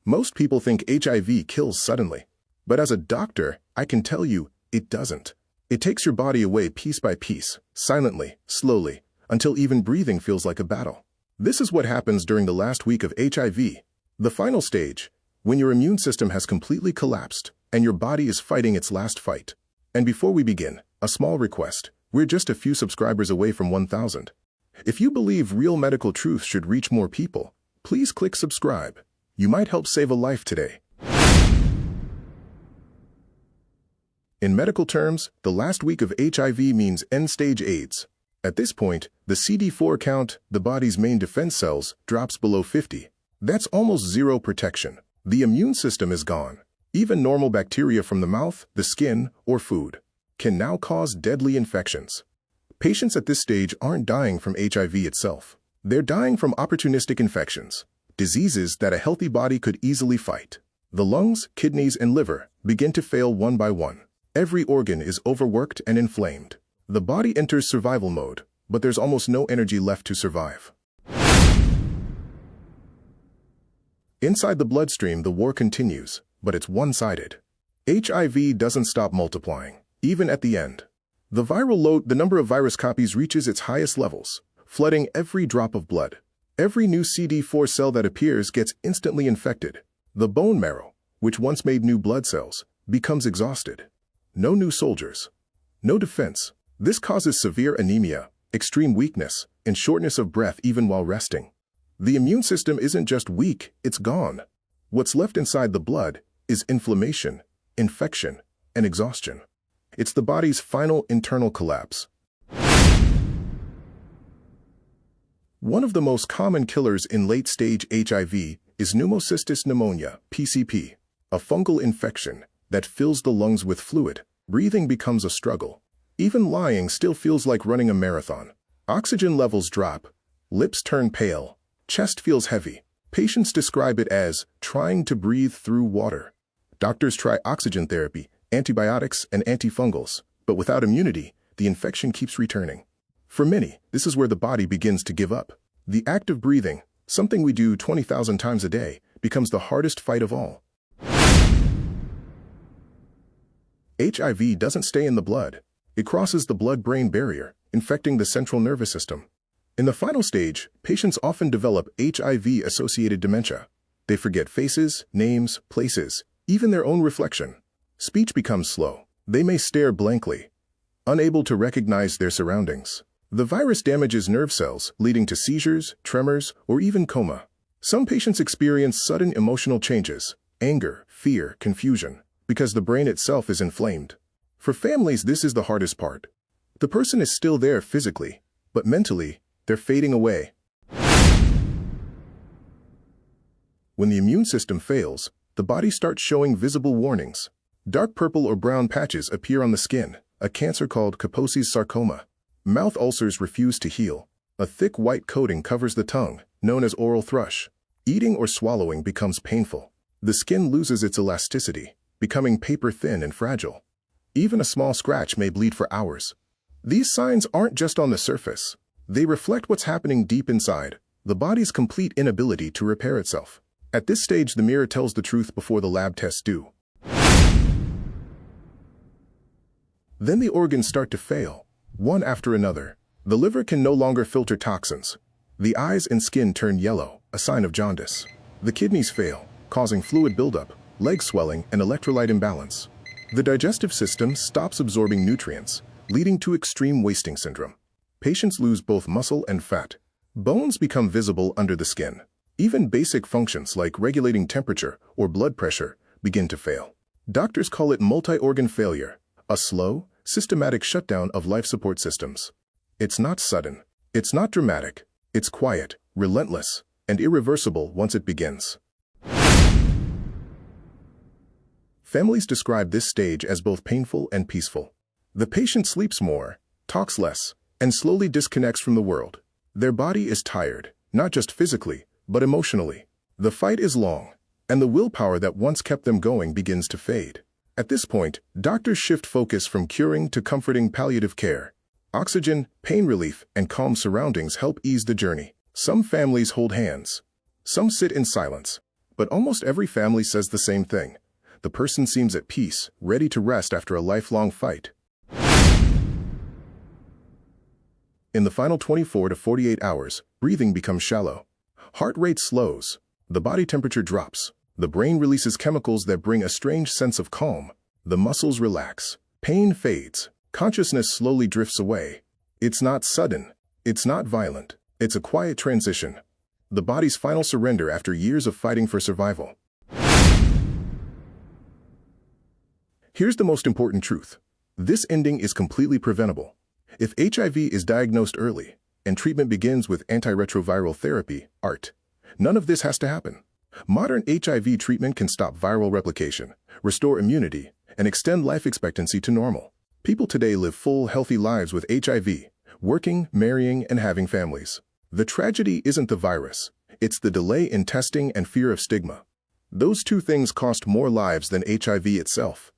Most people think HIV kills suddenly. But as a doctor, I can tell you, it doesn't. It takes your body away piece by piece, silently, slowly, until even breathing feels like a battle. This is what happens during the last week of HIV, the final stage, when your immune system has completely collapsed and your body is fighting its last fight. And before we begin, a small request. We're just a few subscribers away from 1,000. If you believe real medical truth should reach more people, please click subscribe. You might help save a life today. In medical terms, the last week of HIV means end-stage AIDS. At this point, the CD4 count, the body's main defense cells, drops below 50. That's almost zero protection. The immune system is gone. Even normal bacteria from the mouth, the skin, or food can now cause deadly infections. Patients at this stage aren't dying from HIV itself. They're dying from opportunistic infections, diseases that a healthy body could easily fight. The lungs, kidneys, and liver begin to fail one by one. Every organ is overworked and inflamed. The body enters survival mode, but there's almost no energy left to survive. Inside the bloodstream, the war continues, but it's one-sided. HIV doesn't stop multiplying, even at the end. The viral load, the number of virus copies reaches its highest levels, flooding every drop of blood. Every new CD4 cell that appears gets instantly infected. The bone marrow, which once made new blood cells, becomes exhausted. No new soldiers. No defense. This causes severe anemia, extreme weakness, and shortness of breath even while resting. The immune system isn't just weak, it's gone. What's left inside the blood is inflammation, infection, and exhaustion. It's the body's final internal collapse. One of the most common killers in late-stage HIV is pneumocystis pneumonia, PCP, a fungal infection that fills the lungs with fluid. Breathing becomes a struggle. Even lying still feels like running a marathon. Oxygen levels drop, lips turn pale, chest feels heavy. Patients describe it as trying to breathe through water. Doctors try oxygen therapy, antibiotics, and antifungals, but without immunity, the infection keeps returning. For many, this is where the body begins to give up. The act of breathing, something we do 20,000 times a day, becomes the hardest fight of all. HIV doesn't stay in the blood. It crosses the blood-brain barrier, infecting the central nervous system. In the final stage, patients often develop HIV-associated dementia. They forget faces, names, places, even their own reflection. Speech becomes slow. They may stare blankly, unable to recognize their surroundings. The virus damages nerve cells, leading to seizures, tremors, or even coma. Some patients experience sudden emotional changes, anger, fear, confusion, because the brain itself is inflamed. For families, this is the hardest part. The person is still there physically, but mentally, they're fading away. When the immune system fails, the body starts showing visible warnings. Dark purple or brown patches appear on the skin, a cancer called Kaposi's sarcoma. Mouth ulcers refuse to heal. A thick white coating covers the tongue, known as oral thrush. Eating or swallowing becomes painful. The skin loses its elasticity, becoming paper-thin and fragile. Even a small scratch may bleed for hours. These signs aren't just on the surface. They reflect what's happening deep inside, the body's complete inability to repair itself. At this stage, the mirror tells the truth before the lab tests do. Then the organs start to fail, one after another. The liver can no longer filter toxins. The eyes and skin turn yellow, a sign of jaundice. The kidneys fail, causing fluid buildup, leg swelling, and electrolyte imbalance. The digestive system stops absorbing nutrients, leading to extreme wasting syndrome. Patients lose both muscle and fat. Bones become visible under the skin. Even basic functions like regulating temperature or blood pressure begin to fail. Doctors call it multi-organ failure, a slow, systematic shutdown of life support systems. It's not sudden. It's not dramatic. It's quiet, relentless, and irreversible once it begins. Families describe this stage as both painful and peaceful. The patient sleeps more, talks less, and slowly disconnects from the world. Their body is tired, not just physically, but emotionally. The fight is long, and the willpower that once kept them going begins to fade. At this point, doctors shift focus from curing to comforting palliative care. Oxygen, pain relief, and calm surroundings help ease the journey. Some families hold hands. Some sit in silence. But almost every family says the same thing. The person seems at peace, ready to rest after a lifelong fight. In the final 24 to 48 hours, breathing becomes shallow. Heart rate slows. The body temperature drops. The brain releases chemicals that bring a strange sense of calm. The muscles relax. Pain fades. Consciousness slowly drifts away. It's not sudden. It's not violent. It's a quiet transition. The body's final surrender after years of fighting for survival. Here's the most important truth. This ending is completely preventable. If HIV is diagnosed early, and treatment begins with antiretroviral therapy, ART, none of this has to happen. Modern HIV treatment can stop viral replication, restore immunity, and extend life expectancy to normal. People today live full, healthy lives with HIV, working, marrying, and having families. The tragedy isn't the virus. It's the delay in testing and fear of stigma. Those two things cost more lives than HIV itself.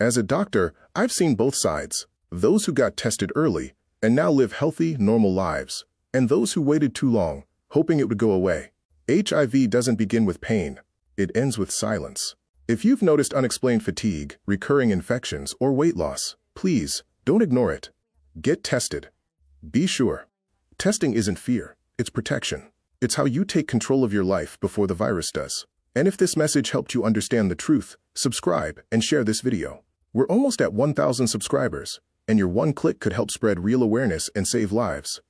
As a doctor, I've seen both sides. Those who got tested early and now live healthy, normal lives, and those who waited too long, hoping it would go away. HIV doesn't begin with pain. It ends with silence. If you've noticed unexplained fatigue, recurring infections, or weight loss, please don't ignore it. Get tested. Be sure. Testing isn't fear, it's protection. It's how you take control of your life before the virus does. And if this message helped you understand the truth, subscribe and share this video. We're almost at 1,000 subscribers, and your one click could help spread real awareness and save lives.